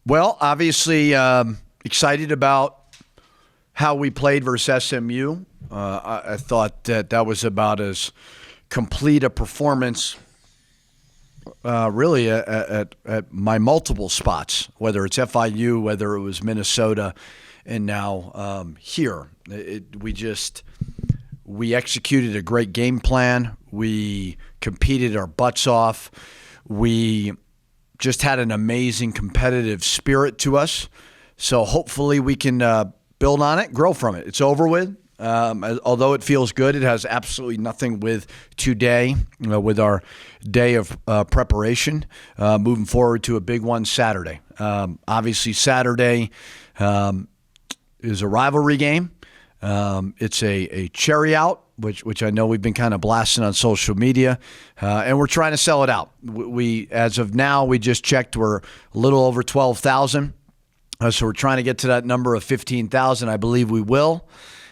Well, obviously excited about how we played versus SMU. I thought that was about as complete a performance really at my multiple spots, whether it's FIU, whether it was Minnesota, and now here. We executed a great game plan. We competed our butts off. We just had an amazing competitive spirit to us. So hopefully we can build on it, grow from it. It's over with. Although it feels good, it has absolutely nothing with today, with our day of preparation, moving forward to a big one Saturday. Obviously, Saturday is a rivalry game. It's a cherry out, which I know we've been kind of blasting on social media, and we're trying to sell it out. We as of now, we just checked, we're a little over 12,000. So we're trying to get to that number of 15,000. I believe we will.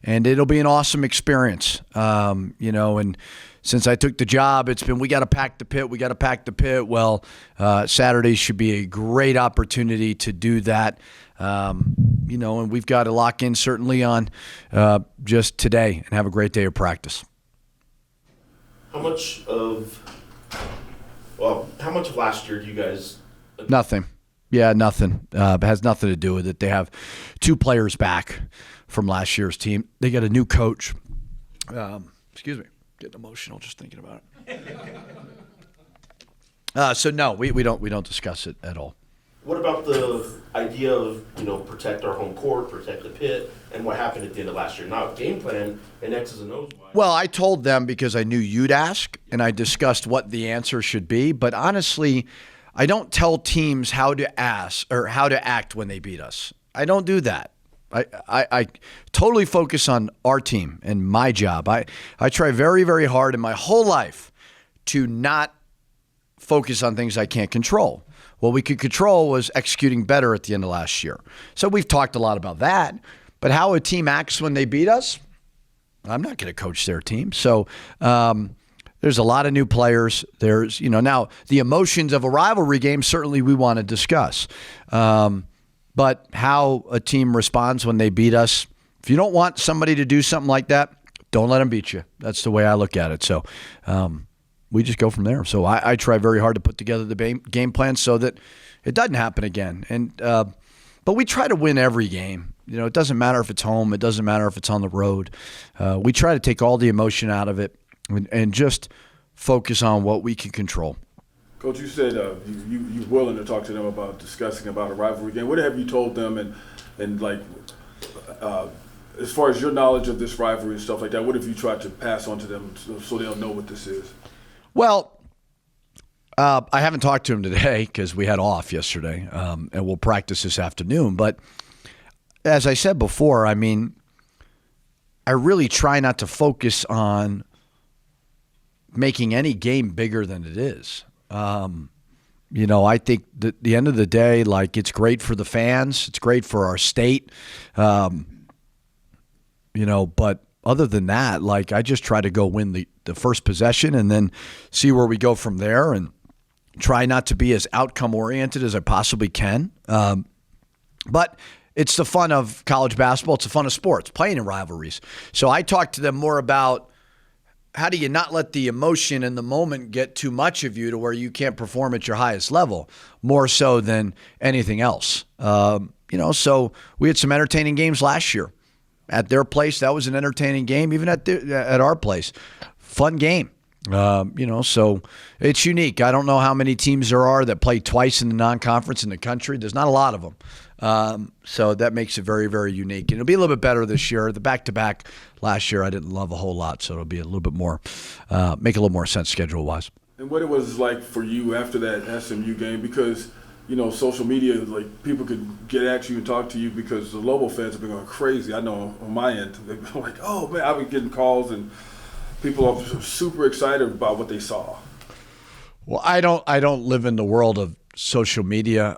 And it'll be an awesome experience, and since I took the job, it's been, we got to pack the pit. Well, Saturday should be a great opportunity to do that, and we've got to lock in certainly on just today and have a great day of practice. How much of last year do you guys? Nothing. Yeah, nothing. It has nothing to do with it. They have 2 players back from last year's team. They got a new coach. Excuse me, getting emotional just thinking about it. So no, we don't discuss it at all. What about the idea of protect our home court, protect the pit, and what happened at the end of last year? Not game plan and X's and O's. Well, I told them because I knew you'd ask, and I discussed what the answer should be. But honestly, I don't tell teams how to ask or how to act when they beat us. I don't do that. I totally focus on our team and my job. I try very, very hard in my whole life to not focus on things I can't control. What we could control was executing better at the end of last year. So we've talked a lot about that. But how a team acts when they beat us, I'm not going to coach their team. So there's a lot of new players. There's, now the emotions of a rivalry game, certainly we want to discuss. But how a team responds when they beat us, if you don't want somebody to do something like that, don't let them beat you. That's the way I look at it. So we just go from there. So I try very hard to put together the game plan so that it doesn't happen again. And but we try to win every game. It doesn't matter if it's home. It doesn't matter if it's on the road. We try to take all the emotion out of it and just focus on what we can control. Coach, you said you're willing to talk to them about discussing about a rivalry game. What have you told them, and as far as your knowledge of this rivalry and stuff like that, what have you tried to pass on to them so they'll know what this is? Well, I haven't talked to them today because we had off yesterday, and we'll practice this afternoon. But as I said before, I really try not to focus on making any game bigger than it is. I think that the end of the day, it's great for the fans. It's great for our state. But other than that, I just try to go win the first possession and then see where we go from there and try not to be as outcome oriented as I possibly can. But it's the fun of college basketball. It's the fun of sports, playing in rivalries. So I talk to them more about how do you not let the emotion in the moment get too much of you to where you can't perform at your highest level, more so than anything else. So we had some entertaining games last year. At their place, that was an entertaining game. Even at our place, fun game. So it's unique. I don't know how many teams there are that play twice in the non-conference in the country. There's not a lot of them. So that makes it very, very unique. And it'll be a little bit better this year. The back-to-back last year I didn't love a whole lot, so it'll be a little bit more, make a little more sense schedule-wise. And what it was like for you after that SMU game, because social media, people could get at you and talk to you because the Lobo fans have been going crazy. I know on my end, they've been like, oh, man, I've been getting calls and people are super excited about what they saw. Well, I don't live in the world of social media.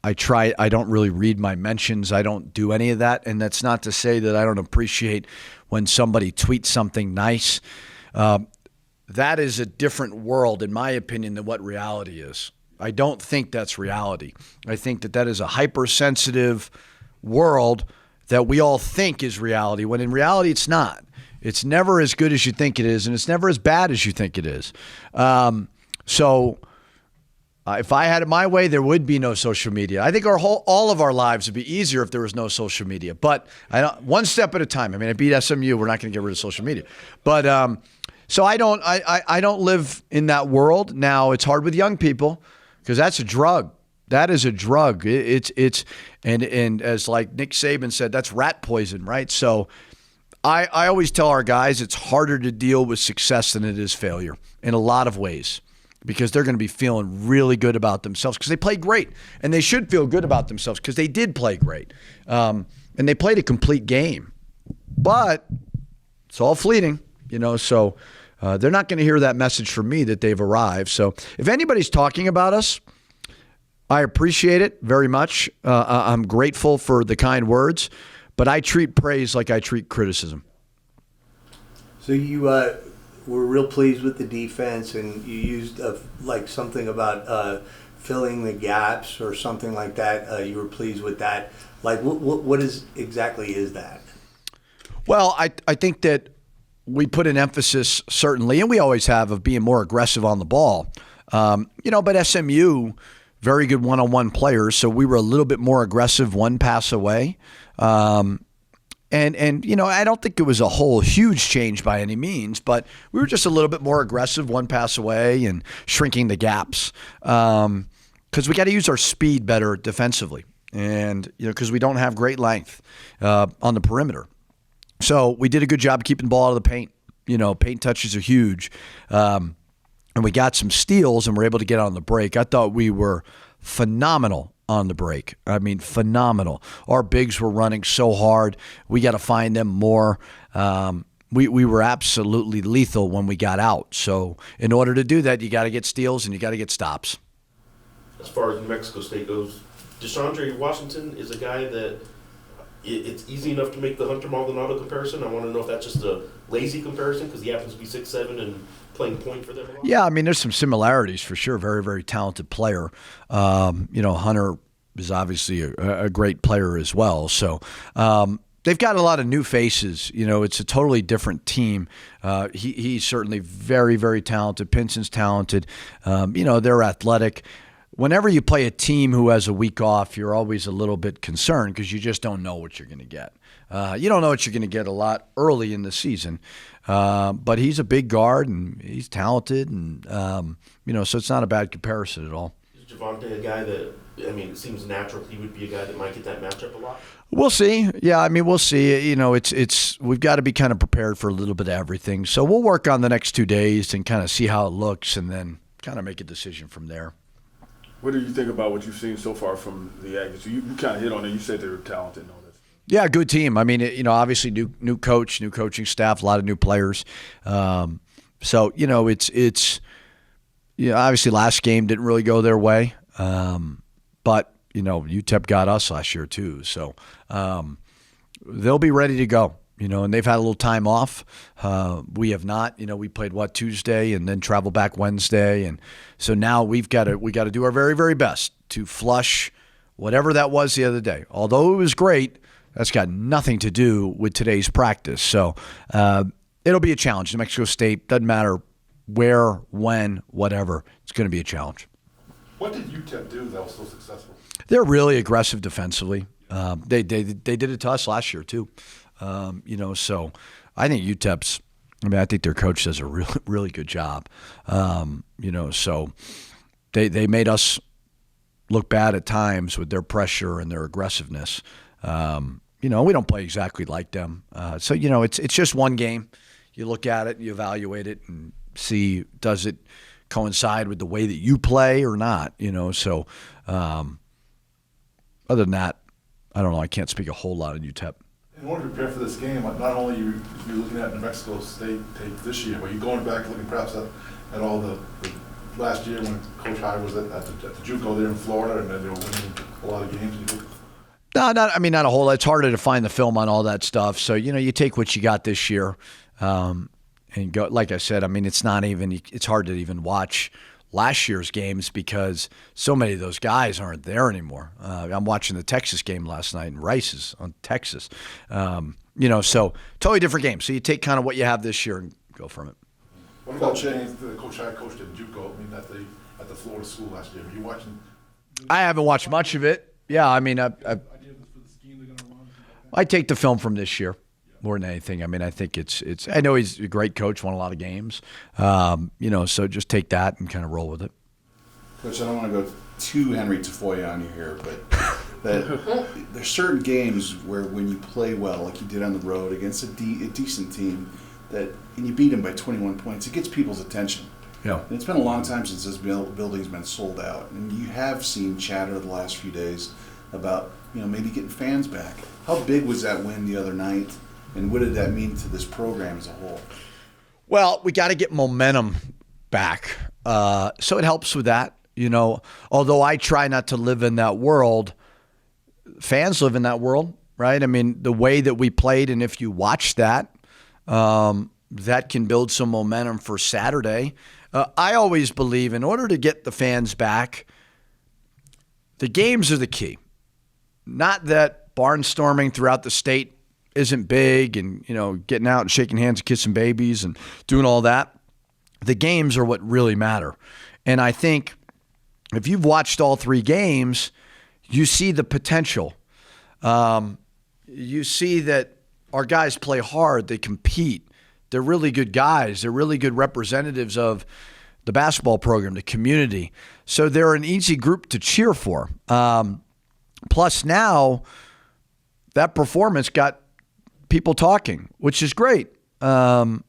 I don't really read my mentions. I don't do any of that. And that's not to say that I don't appreciate when somebody tweets something nice. That is a different world, in my opinion, than what reality is. I don't think that's reality. I think that is a hypersensitive world that we all think is reality, when in reality it's not. It's never as good as you think it is, and it's never as bad as you think it is. If I had it my way, there would be no social media. I think all of our lives would be easier if there was no social media. But one step at a time. I mean, I beat SMU. We're not going to get rid of social media. But so I don't live in that world. Now, it's hard with young people because that's a drug. That is a drug. And as like Nick Saban said, that's rat poison, right? So I always tell our guys it's harder to deal with success than it is failure in a lot of ways, because they're going to be feeling really good about themselves because they played great. And they should feel good about themselves because they did play great. And they played a complete game. But it's all fleeting, so they're not going to hear that message from me that they've arrived. So if anybody's talking about us, I appreciate it very much. I'm grateful for the kind words, but I treat praise like I treat criticism. So you were real pleased with the defense, and you used like something about filling the gaps or something like that. You were pleased with that. Like, what exactly is that? Well, I think that we put an emphasis, certainly, and we always have, of being more aggressive on the ball. But SMU, very good one-on-one players, so we were a little bit more aggressive one pass away. And I don't think it was a whole huge change by any means, but we were just a little bit more aggressive one pass away and shrinking the gaps because we got to use our speed better defensively, and because we don't have great length on the perimeter. So we did a good job of keeping the ball out of the paint. Paint touches are huge, and we got some steals and were able to get on the break. I thought we were phenomenal on the break. I mean, phenomenal. Our bigs were running so hard. We got to find them more. We were absolutely lethal when we got out. So in order to do that, you got to get steals and you got to get stops. As far as New Mexico State goes, DeShondre Washington is a guy that it's easy enough to make the Hunter Maldonado comparison. I want to know if that's just a lazy comparison because he happens to be 6'7" and playing point for them a lot. Yeah, I mean, there's some similarities for sure. Very, very talented player. Hunter is obviously a great player as well. So they've got a lot of new faces. It's a totally different team. He's certainly very, very talented. Pinson's talented. They're athletic. Whenever you play a team who has a week off, you're always a little bit concerned because you just don't know what you're going to get. You don't know what you're going to get a lot early in the season. But he's a big guard, and he's talented, and, so it's not a bad comparison at all. Is Javonte a guy that, it seems natural he would be a guy that might get that matchup a lot? We'll see. Yeah, we'll see. We've got to be kind of prepared for a little bit of everything. So we'll work on the next 2 days and kind of see how it looks and then kind of make a decision from there. What do you think about what you've seen so far from the Aggies? You kind of hit on it. You said they were talented and all this. Yeah, good team. Obviously new coach, new coaching staff, a lot of new players. So obviously last game didn't really go their way. But UTEP got us last year too. So they'll be ready to go. And they've had a little time off. We have not. We played Tuesday and then travel back Wednesday, and so now we got to do our very, very best to flush whatever that was the other day. Although it was great, that's got nothing to do with today's practice. So it'll be a challenge. New Mexico State, doesn't matter where, when, whatever. It's going to be a challenge. What did UTEP do that was so successful? They're really aggressive defensively. They did it to us last year too. So I think UTEP's. I think their coach does a really, really good job. So they made us look bad at times with their pressure and their aggressiveness. We don't play exactly like them. So it's just one game. You look at it, you evaluate it, and see does it coincide with the way that you play or not. So other than that, I don't know. I can't speak a whole lot on UTEP. In order to prepare for this game, not only you're looking at New Mexico State tape this year, but you're going back looking perhaps at all the last year when Coach Hyde was at the JUCO there in Florida, and then they were winning a lot of games. No, not a whole lot. It's harder to find the film on all that stuff. So you take what you got this year, and go. Like I said, it's not even. It's hard to even watch last year's games because so many of those guys aren't there anymore. I'm watching the Texas game last night, and Rice is on Texas. So totally different game. So you take kind of what you have this year and go from it. What about James, the coach I coached at JUCO? I mean, at the Florida school last year. Were you watching? I haven't watched much of it. Yeah, I mean, I take the film from this year more than anything. I mean, I think it's. I know he's a great coach, won a lot of games. So just take that and kind of roll with it. Coach, I don't want to go too Henry Tafoya on you here, but there's certain games where when you play well, like you did on the road against a decent team, and you beat them by 21 points, it gets people's attention. Yeah. And it's been a long time since this building's been sold out, and you have seen chatter the last few days about maybe getting fans back. How big was that win the other night, and what did that mean to this program as a whole? Well, we got to get momentum back, so it helps with that. Although I try not to live in that world, fans live in that world, right? I mean, the way that we played, and if you watch that, that can build some momentum for Saturday. I always believe in order to get the fans back, the games are the key. Not that barnstorming throughout the state isn't big and, getting out and shaking hands and kissing babies and doing all that. The games are what really matter. And I think if you've watched all three games, you see the potential. You see that our guys play hard. They compete. They're really good guys. They're really good representatives of the basketball program, the community. So they're an easy group to cheer for. Plus now, that performance got people talking, which is great. Because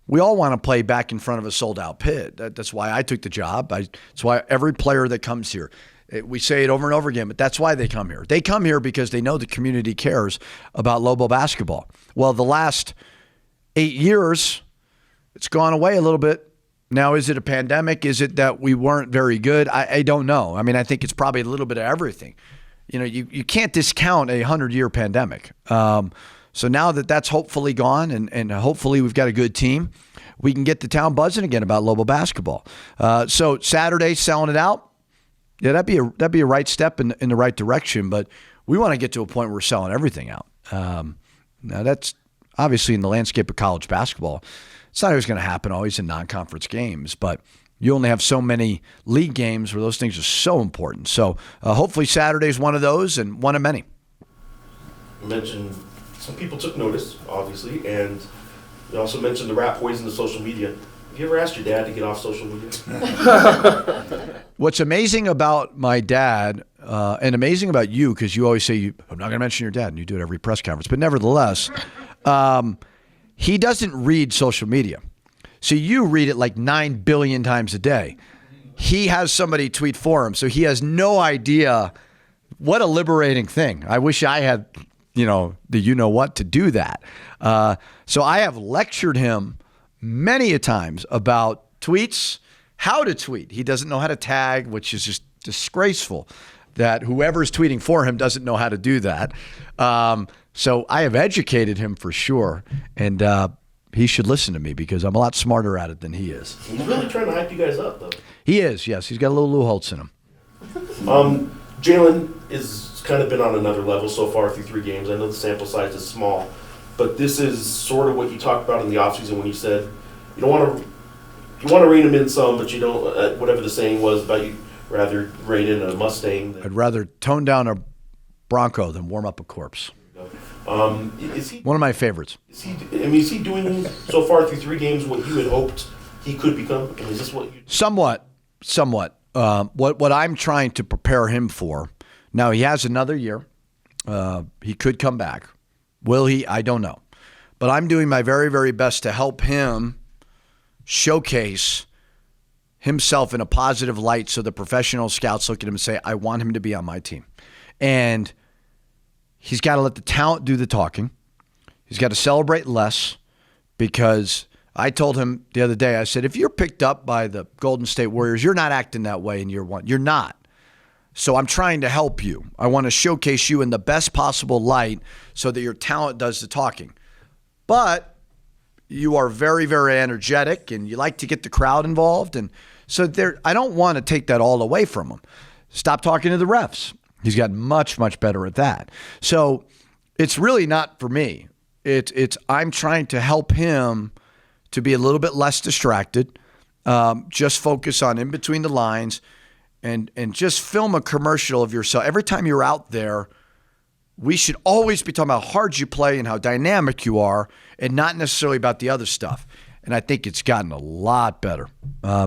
we all want to play back in front of a sold-out pit. That's why I took the job. That's why every player that comes here, we say it over and over again, but that's why they come here. They come here because they know the community cares about Lobo basketball. Well, the last 8 years, it's gone away a little bit. Now, is it a pandemic? Is it that we weren't very good? I don't know. I mean, I think it's probably a little bit of everything. You can't discount a 100-year pandemic. So now that that's hopefully gone and hopefully we've got a good team, we can get the town buzzing again about Lobo basketball. So Saturday, selling it out. Yeah, that'd be a right step in the right direction, but we want to get to a point where we're selling everything out. Now that's obviously in the landscape of college basketball. It's not always going to happen always in non-conference games, but you only have so many league games where those things are so important. So hopefully Saturday's one of those and one of many. You mentioned some people took notice, obviously, and you also mentioned the rat poison to social media. Have you ever asked your dad to get off social media? What's amazing about my dad, and amazing about you, because you always say, I'm not going to mention your dad, and you do it every press conference, but nevertheless, he doesn't read social media. So you read it like 9 billion times a day. He has somebody tweet for him, so he has no idea. What a liberating thing. I wish I had, the what to do that. So I have lectured him many a times about tweets, how to tweet. He doesn't know how to tag, which is just disgraceful that whoever's tweeting for him doesn't know how to do that. So I have educated him for sure. And he should listen to me because I'm a lot smarter at it than he is. He's really trying to hype you guys up, though. He is, yes. He's got a little Lou Holtz in him. Jalen is kind of been on another level so far through 3 games. I know the sample size is small, but this is sort of what you talked about in the offseason when you said you want to rein him in some, but you don't, whatever the saying was about you rather rein in a Mustang. I'd rather tone down a Bronco than warm up a corpse. Is he one of my favorites? Is he doing so far through 3 games what you had hoped he could become? I mean, is this what you? Somewhat. What I'm trying to prepare him for. Now he has another year. He could come back. Will he? I don't know. But I'm doing my very, very best to help him showcase himself in a positive light so the professional scouts look at him and say, I want him to be on my team. And he's got to let the talent do the talking. He's got to celebrate less because I told him the other day, I said, if you're picked up by the Golden State Warriors, you're not acting that way in year 1. You're not. So I'm trying to help you. I want to showcase you in the best possible light so that your talent does the talking. But you are very, very energetic and you like to get the crowd involved. And so I don't want to take that all away from him. Stop talking to the refs. He's gotten much, much better at that. So it's really not for me. I'm trying to help him to be a little bit less distracted, just focus on in between the lines, and just film a commercial of yourself. Every time you're out there, we should always be talking about how hard you play and how dynamic you are, and not necessarily about the other stuff. And I think it's gotten a lot better.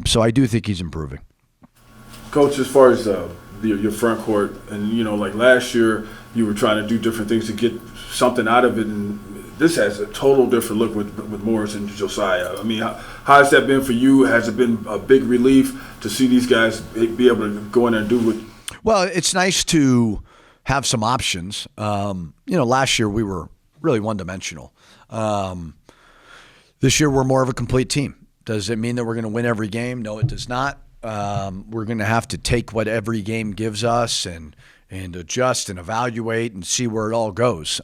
So I do think he's improving. Coach, as far as your front court, and like last year, you were trying to do different things to get something out of it, and this has a total different look with Morris and Josiah. I mean, how has that been for you? Has it been a big relief to see these guys be able to go in there and do what? Well, it's nice to have some options. Last year we were really one-dimensional. This year we're more of a complete team. Does it mean that we're going to win every game? No, it does not. We're going to have to take what every game gives us and adjust and evaluate and see where it all goes.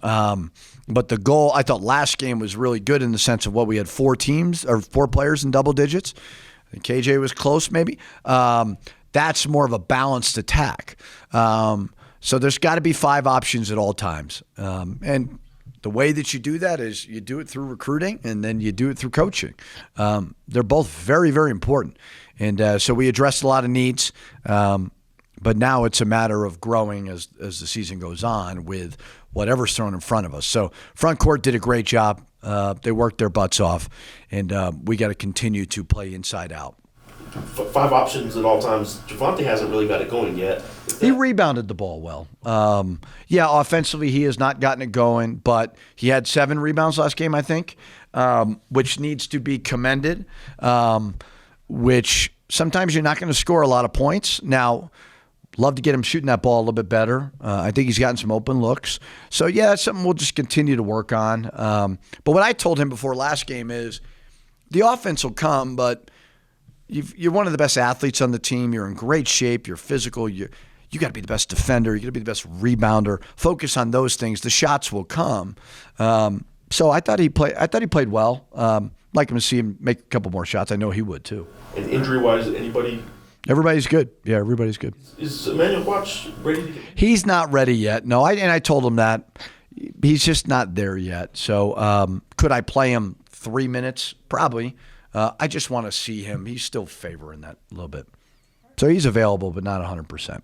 But the goal, I thought last game was really good in the sense of what we had 4 players in double digits. I think KJ was close maybe. That's more of a balanced attack. So there's got to be 5 options at all times. And the way that you do that is you do it through recruiting and then you do it through coaching. They're both very, very important. And so we addressed a lot of needs. But now it's a matter of growing as the season goes on with whatever's thrown in front of us. So front court did a great job. They worked their butts off. And we got to continue to play inside out. 5 options at all times. Javante hasn't really got it going yet. He rebounded the ball well. Offensively he has not gotten it going, but he had 7 rebounds last game, I think, which needs to be commended, which sometimes you're not going to score a lot of points. Now, love to get him shooting that ball a little bit better. I think he's gotten some open looks. So, that's something we'll just continue to work on. But what I told him before last game is the offense will come, but you're one of the best athletes on the team. You're in great shape. You're physical. You got to be the best defender. You got to be the best rebounder. Focus on those things. The shots will come. So I thought he played well. Like him to see him make a couple more shots. I know he would too. And injury-wise, anybody? Everybody's good. Yeah, everybody's good. Is Emmanuel Watch ready to get? He's not ready yet. No, I told him that. He's just not there yet. So could I play him 3 minutes? Probably. I just want to see him. He's still favoring that a little bit. So he's available, but not 100%.